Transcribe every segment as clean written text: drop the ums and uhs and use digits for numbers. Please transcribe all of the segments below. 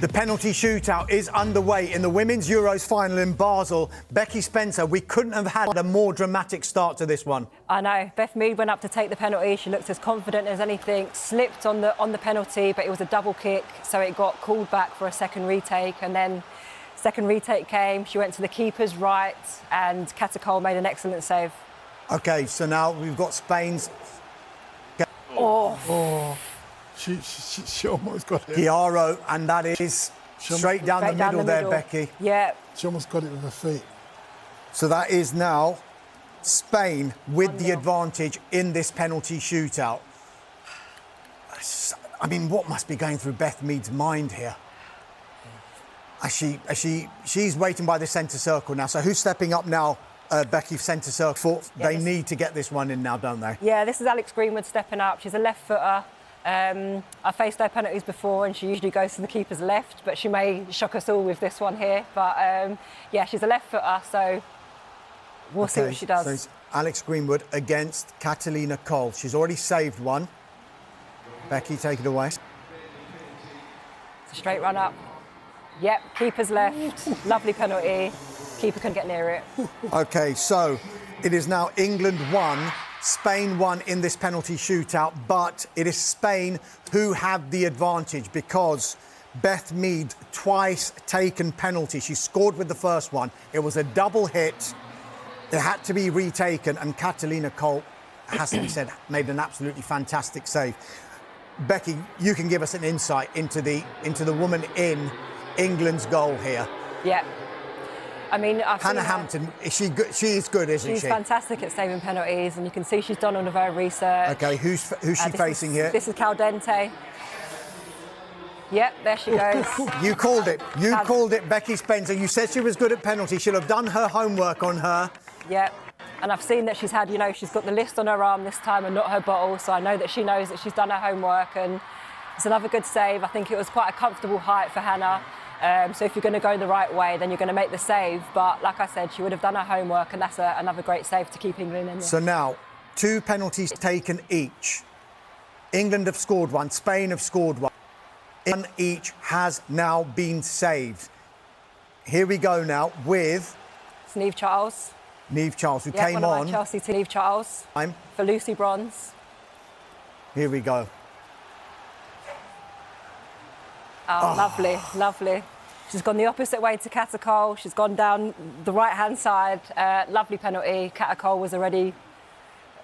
The penalty shootout is underway in the Women's Euros final in Basel. Becky Spencer, we couldn't have had a more dramatic start to this one. I know. Beth Mead went up to take the penalty. She looked as confident as anything, slipped on the penalty, but it was a double kick, so it got called back for a second retake. And then second retake came, she went to the keeper's right, and Katakol made an excellent save. OK, so now we've got Spain's... Oh. She almost got it. Chiaro, and that is straight down the middle there, Becky. Yeah. She almost got it with her feet. So that is now Spain with 1-0. the advantage in this penalty shootout. I mean, what must be going through Beth Mead's mind here? She's waiting by the centre circle now. So who's stepping up now, Becky, centre circle? Yeah, they need to get this one in now, don't they? Yeah, this is Alex Greenwood stepping up. She's a left footer. I faced her penalties before and she usually goes to the keeper's left, but she may shock us all with this one here. But yeah, she's a left footer, so we'll see what she does. So it's Alex Greenwood against Catalina Cole. She's already saved one. Becky, take it away. It's a straight run up. Yep, keeper's left. Lovely penalty. Keeper couldn't get near it. OK, so it is now England 1, Spain 1 in this penalty shootout, but it is Spain who have the advantage because Beth Mead twice taken penalty. She scored with the first one. It was a double hit. It had to be retaken, and Catalina Cole, has to be said, made an absolutely fantastic save. Becky, you can give us an insight into the woman in England's goal here. Yeah. I mean, Hannah Hampton, she is good, isn't she? She's fantastic at saving penalties, and you can see she's done all of her research. OK, who's she facing here? This is Caldente. Yep, there she goes. You called it. You called it, Becky Spencer. You said she was good at penalties. She'll have done her homework on her. Yep. And I've seen that she's had, you know, she's got the list on her arm this time and not her bottle, so I know that she knows that she's done her homework, and it's another good save. I think it was quite a comfortable height for Hannah. So if you're going to go the right way, then you're going to make the save. But like I said, she would have done her homework, and that's another great save to keep England in there. So now, 2 penalties taken each. England have scored one, Spain have scored one. One each has now been saved. Here we go now with... It's Niamh Charles. Niamh Charles, who Yeah, came one of on... my Chelsea to Niamh Charles for Lucy Bronze. Here we go. Oh, lovely, lovely. She's gone the opposite way to Katakol. She's gone down the right-hand side. Lovely penalty. Katakol was already...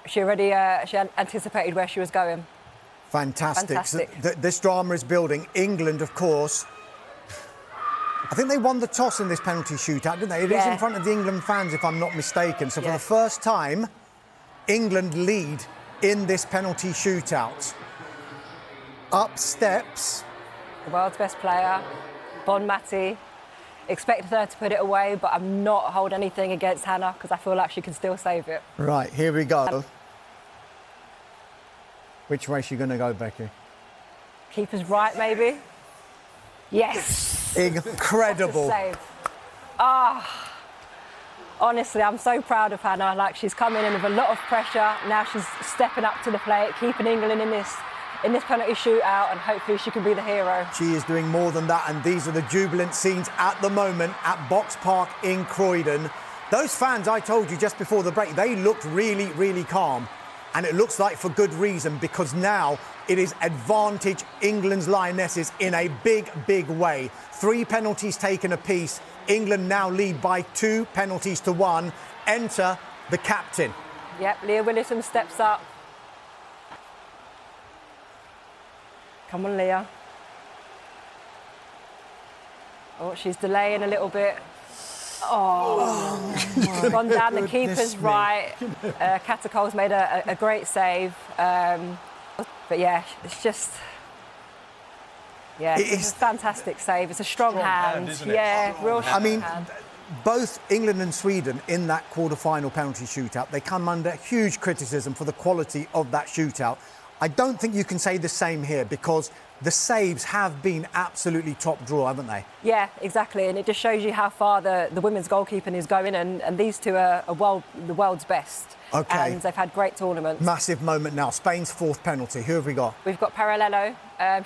She anticipated where she was going. Fantastic. So this drama is building. England, of course... I think they won the toss in this penalty shootout, didn't they? It is in front of the England fans, if I'm not mistaken. So for the first time, England lead in this penalty shootout. Up steps... The world's best player, Bon Mati. Expected her to put it away, but I'm not hold anything against Hannah because I feel like she can still save it. Right, here we go. Which way is she going to go, Becky? Keeper's right, maybe? Yes! Incredible. Save. Honestly, I'm so proud of Hannah. Like, she's coming in with a lot of pressure. Now she's stepping up to the plate, keeping England in this penalty shootout, and hopefully she can be the hero. She is doing more than that, and these are the jubilant scenes at the moment at Box Park in Croydon. Those fans, I told you just before the break, they looked really, really calm. And it looks like for good reason, because now it is advantage England's Lionesses in a big, big way. 3 penalties taken apiece. England now lead by 2 penalties to 1. Enter the captain. Yep, Leah Willison steps up. Come on, Leah. Oh, she's delaying a little bit. She's gone down the keeper's right. Katakol's made a great save. But yeah, it's just... Yeah, it's a fantastic save. It's a strong hand. Isn't it? Yeah, real strong hand. I mean, both England and Sweden in that quarter-final penalty shootout, they come under huge criticism for the quality of that shootout. I don't think you can say the same here because the saves have been absolutely top draw, haven't they? Yeah, exactly. And it just shows you how far the women's goalkeeping is going. And these two are the world's best. OK. And they've had great tournaments. Massive moment now. Spain's fourth penalty. Who have we got? We've got Paralelo.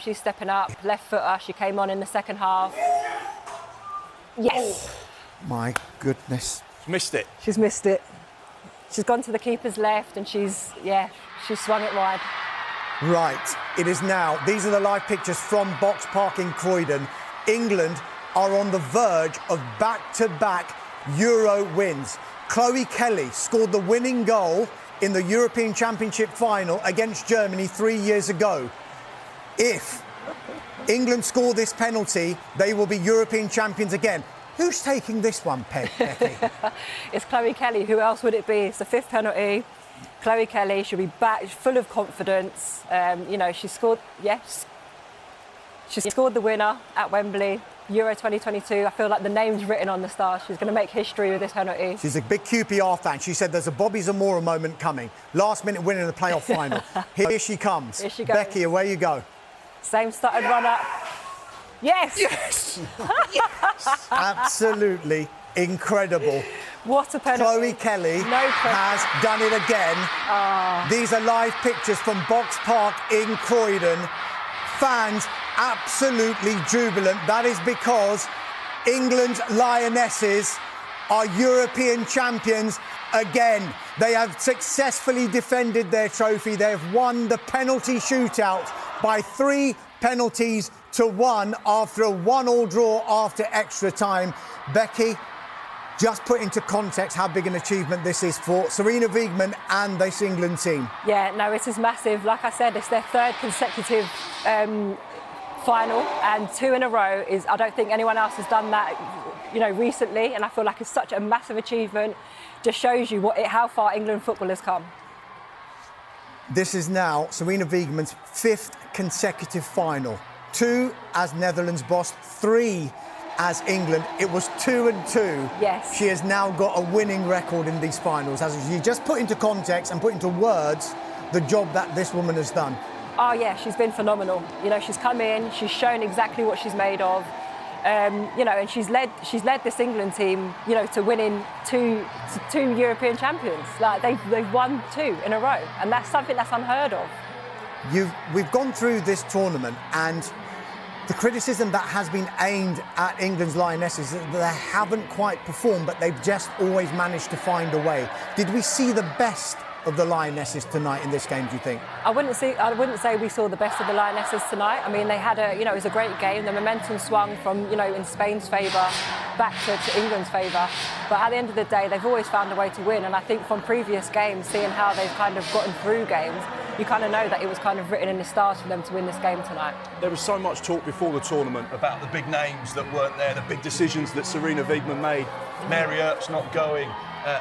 She's stepping up. Left footer. She came on in the second half. Yes. Oh, my goodness. Missed it. She's missed it. She's gone to the keeper's left and she's swung it wide. Right, it is now. These are the live pictures from Box Park in Croydon. England are on the verge of back-to-back Euro wins. Chloe Kelly scored the winning goal in the European Championship final against Germany 3 years ago. If England score this penalty, they will be European champions again. Who's taking this one, Becky? It's Chloe Kelly. Who else would it be? It's the fifth penalty. Chloe Kelly should be back, full of confidence. She scored, yes. She scored the winner at Wembley, Euro 2022. I feel like the name's written on the star. She's going to make history with this penalty. She's a big QPR fan. She said there's a Bobby Zamora moment coming. Last minute winning the playoff final. Here she comes. Here she goes. Becky, away you go. Same started run up. Yes! Yes! Yes! Absolutely incredible. What a penalty. Chloe Kelly has done it again. These are live pictures from Box Park in Croydon. Fans absolutely jubilant. That is because England's Lionesses are European champions again. They have successfully defended their trophy. They have won the penalty shootout by 3 penalties to 1 after a 1-1 draw after extra time. Becky, just put into context how big an achievement this is for Sarina Wiegman and this England team. Yeah, no, it is massive. Like I said, it's their 3rd consecutive final, and 2 in a row is, I don't think anyone else has done that, recently. And I feel like it's such a massive achievement. Just shows you how far England football has come. This is now Sarina Wiegman's 5th consecutive final. 2 as Netherlands boss, 3 as England. It was 2-2. Yes. She has now got a winning record in these finals, hasn't she? Just put into context and put into words the job that this woman has done. Oh yeah, she's been phenomenal. She's come in, she's shown exactly what she's made of. And she's led this England team, to winning two European champions. Like they've won 2 in a row, and that's something that's unheard of. We've gone through this tournament, and the criticism that has been aimed at England's Lionesses is that they haven't quite performed, but they've just always managed to find a way. Did we see the best of the Lionesses tonight in this game, do you think? I wouldn't say we saw the best of the Lionesses tonight. I mean, they had it was a great game. The momentum swung from, in Spain's favour back to England's favour. But at the end of the day, they've always found a way to win. And I think from previous games, seeing how they've kind of gotten through games, you kind of know that it was kind of written in the stars for them to win this game tonight. There was so much talk before the tournament about the big names that weren't there, the big decisions that Sarina Wiegman made. Mary Earps not going,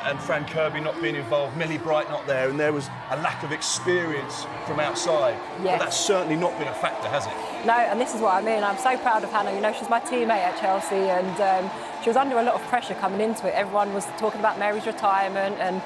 and Fran Kirby not being involved, Millie Bright not there, and there was a lack of experience from outside. Yes. But that's certainly not been a factor, has it? No, and this is what I mean. I'm so proud of Hannah. She's my teammate at Chelsea, and she was under a lot of pressure coming into it. Everyone was talking about Mary's retirement, and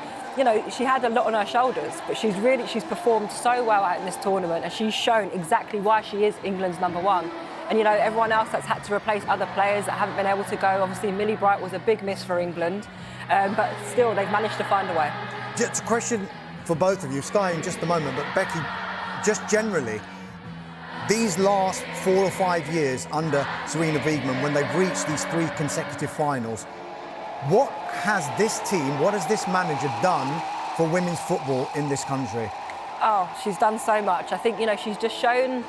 she had a lot on her shoulders, but she's performed so well out in this tournament, and she's shown exactly why she is England's #1. And everyone else that's had to replace other players that haven't been able to go. Obviously, Millie Bright was a big miss for England, but still they've managed to find a way. Just a question for both of you, Sky in just a moment, but Becky, just generally, these last 4 or 5 years under Sarina Wiegman, when they've reached these 3 consecutive finals, what has this manager done for women's football in this country? Oh, she's done so much. I think, she's just shown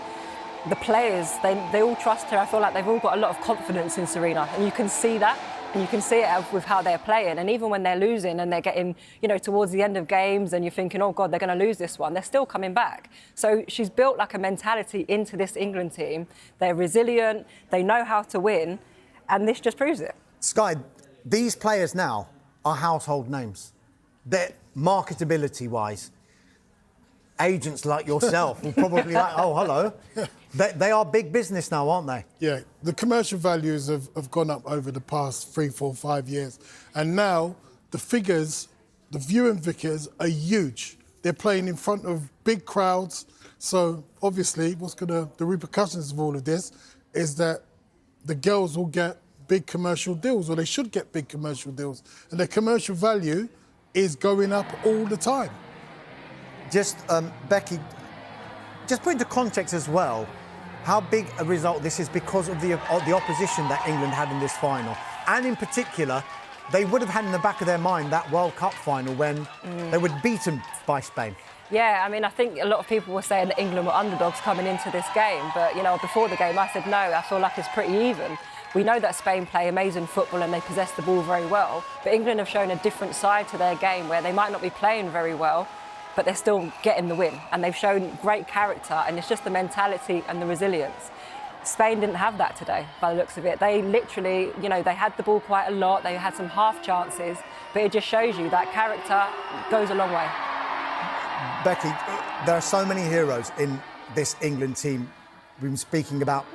the players, they all trust her. I feel like they've all got a lot of confidence in Sarina, and you can see that. And you can see it with how they're playing. And even when they're losing and they're getting, towards the end of games and you're thinking, oh, God, they're going to lose this one, they're still coming back. So she's built like a mentality into this England team. They're resilient, they know how to win, and this just proves it. Sky, these players now are household names. They're marketability-wise. Agents like yourself will probably oh, hello. They are big business now, aren't they? Yeah, the commercial values have gone up over the past 3, 4, 5 years. And now the figures, the viewing figures are huge. They're playing in front of big crowds. So obviously, the repercussions of all of this is that the girls will get big commercial deals, or they should get big commercial deals, and their commercial value is going up all the time. Just, Becky, just put into context as well how big a result this is because of the opposition that England had in this final. And in particular, they would have had in the back of their mind that World Cup final when they were beaten by Spain. Yeah, I mean, I think a lot of people were saying that England were underdogs coming into this game. But, you know, before the game, I said, no, I feel like it's pretty even. We know that Spain play amazing football and they possess the ball very well. But England have shown a different side to their game where they might not be playing very well, but they're still getting the win. And they've shown great character, and it's just the mentality and the resilience. Spain didn't have that today, by the looks of it. They literally, you know, they had the ball quite a lot. They had some half chances, but it just shows you that character goes a long way. Becky, there are so many heroes in this England team. We've been speaking about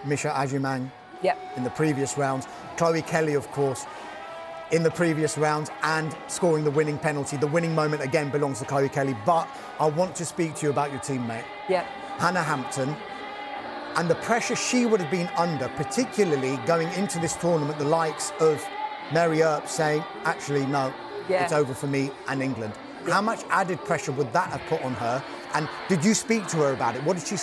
Misha Ajimang in the previous rounds. Chloe Kelly, of course, in the previous rounds, and scoring the winning penalty. The winning moment, again, belongs to Chloe Kelly. But I want to speak to you about your teammate, Hannah Hampton, and the pressure she would have been under, particularly going into this tournament, the likes of Mary Earp saying, actually, no, it's over for me and England. How much added pressure would that have put on her? And did you speak to her about it? What did she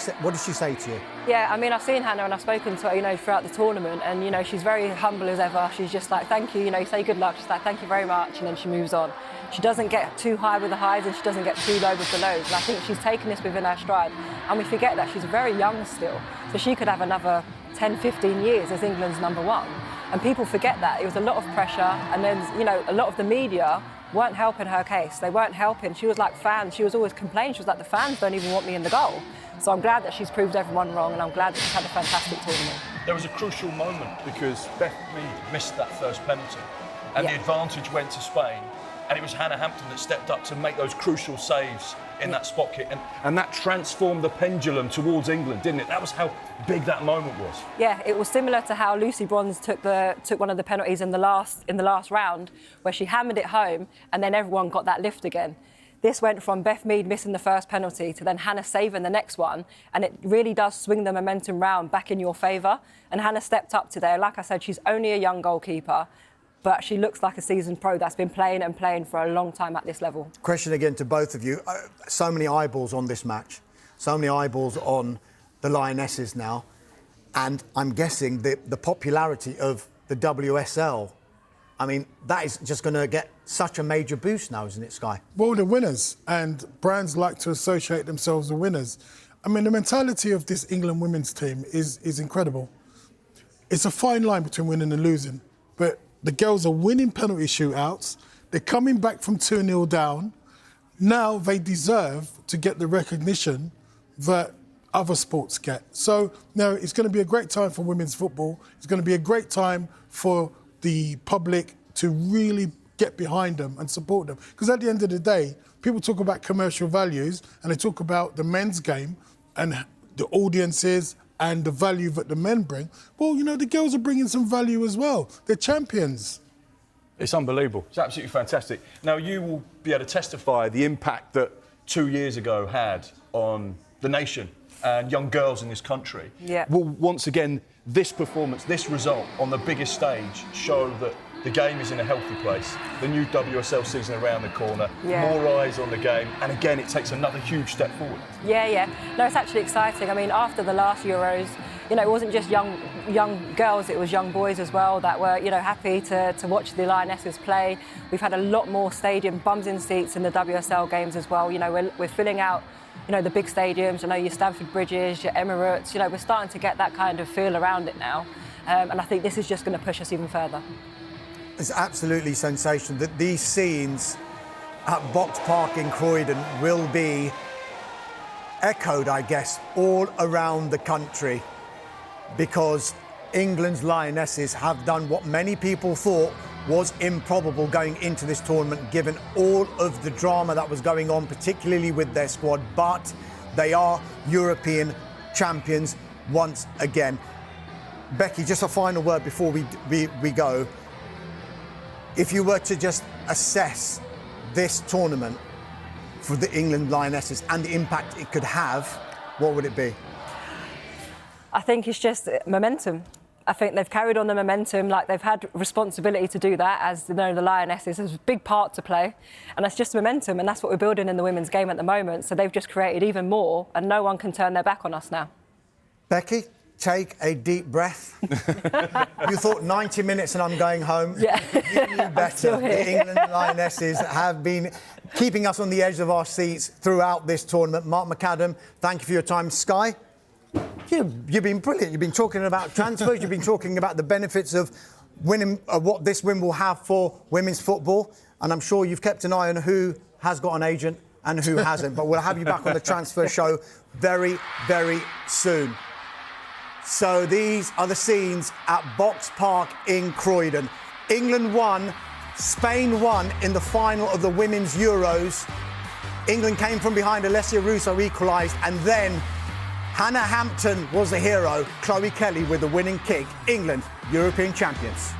say to you? Yeah, I mean, I've seen Hannah and I've spoken to her, you know, throughout the tournament, and, you know, she's very humble as ever. She's just like, thank you, you know, you say good luck. She's like, thank you very much, and then she moves on. She doesn't get too high with the highs and she doesn't get too low with the lows. And I think she's taken this within her stride. And we forget that she's very young still. So she could have another 10, 15 years as England's #1. And people forget that. It was a lot of pressure. And then, you know, a lot of the media weren't helping her case. They weren't helping. She was like fans. She was always complaining. She was like, the fans don't even want me in the goal. So I'm glad that she's proved everyone wrong, and I'm glad that she's had a fantastic tournament. There was a crucial moment because Beth Mead missed that first penalty, and the advantage went to Spain. And it was Hannah Hampton that stepped up to make those crucial saves in that spot kick. And that transformed the pendulum towards England, didn't it? That was how big that moment was. Yeah, it was similar to how Lucy Bronze took one of the penalties in the last round, where she hammered it home and then everyone got that lift again. This went from Beth Mead missing the first penalty to then Hannah saving the next one, and it really does swing the momentum round back in your favour. And Hannah stepped up today. Like I said, she's only a young goalkeeper, but she looks like a seasoned pro that's been playing and playing for a long time at this level. Question again to both of you. So many eyeballs on this match. So many eyeballs on the Lionesses now. And I'm guessing the popularity of the WSL, I mean, that is just going to get such a major boost now, isn't it, Sky? Well, they're winners, and brands like to associate themselves with winners. I mean, the mentality of this England women's team is incredible. It's a fine line between winning and losing, but the girls are winning penalty shootouts. They're coming back from 2-0 down. Now they deserve to get the recognition that other sports get. So now it's going to be a great time for women's football. It's going to be a great time for the public to really get behind them and support them. Because at the end of the day, people talk about commercial values and they talk about the men's game and the audiences and the value that the men bring. Well, you know, the girls are bringing some value as well. They're champions. It's unbelievable. It's absolutely fantastic. Now, you will be able to testify the impact that 2 years ago had on the nation and young girls in this country. Yeah. Will, once again, this performance, this result on the biggest stage show that the game is in a healthy place. The new WSL season around the corner, more eyes on the game, and again, it takes another huge step forward. Yeah. No, it's actually exciting. I mean, after the last Euros, you know, it wasn't just young girls, it was young boys as well that were, you know, happy to watch the Lionesses play. We've had a lot more stadium bums in seats in the WSL games as well. You know, we're filling out, you know, the big stadiums, you know, your Stamford Bridges, your Emirates, you know, we're starting to get that kind of feel around it now. And I think this is just going to push us even further. It's absolutely sensational that these scenes at Box Park in Croydon will be echoed, I guess, all around the country, because England's Lionesses have done what many people thought was improbable going into this tournament, given all of the drama that was going on, particularly with their squad. But they are European champions once again. Becky, just a final word before we go. If you were to just assess this tournament, for the England Lionesses and the impact it could have, what would it be? I think it's just momentum. I think they've carried on the momentum, like they've had responsibility to do that, as you know, the Lionesses has a big part to play, and that's just momentum, and that's what we're building in the women's game at the moment. So they've just created even more, and no one can turn their back on us now. Becky, take a deep breath. You thought 90 minutes and I'm going home. Yeah. You knew better. The England Lionesses have been keeping us on the edge of our seats throughout this tournament. Mark McAdam, thank you for your time. Sky, you've been brilliant. You've been talking about transfers. You've been talking about the benefits of winning, what this win will have for women's football. And I'm sure you've kept an eye on who has got an agent and who hasn't. But we'll have you back on the transfer show very, very soon. So these are the scenes at Box Park in Croydon. England won, Spain won in the final of the Women's Euros. England came from behind, Alessia Russo equalised, and then Hannah Hampton was the hero. Chloe Kelly with the winning kick. England, European champions.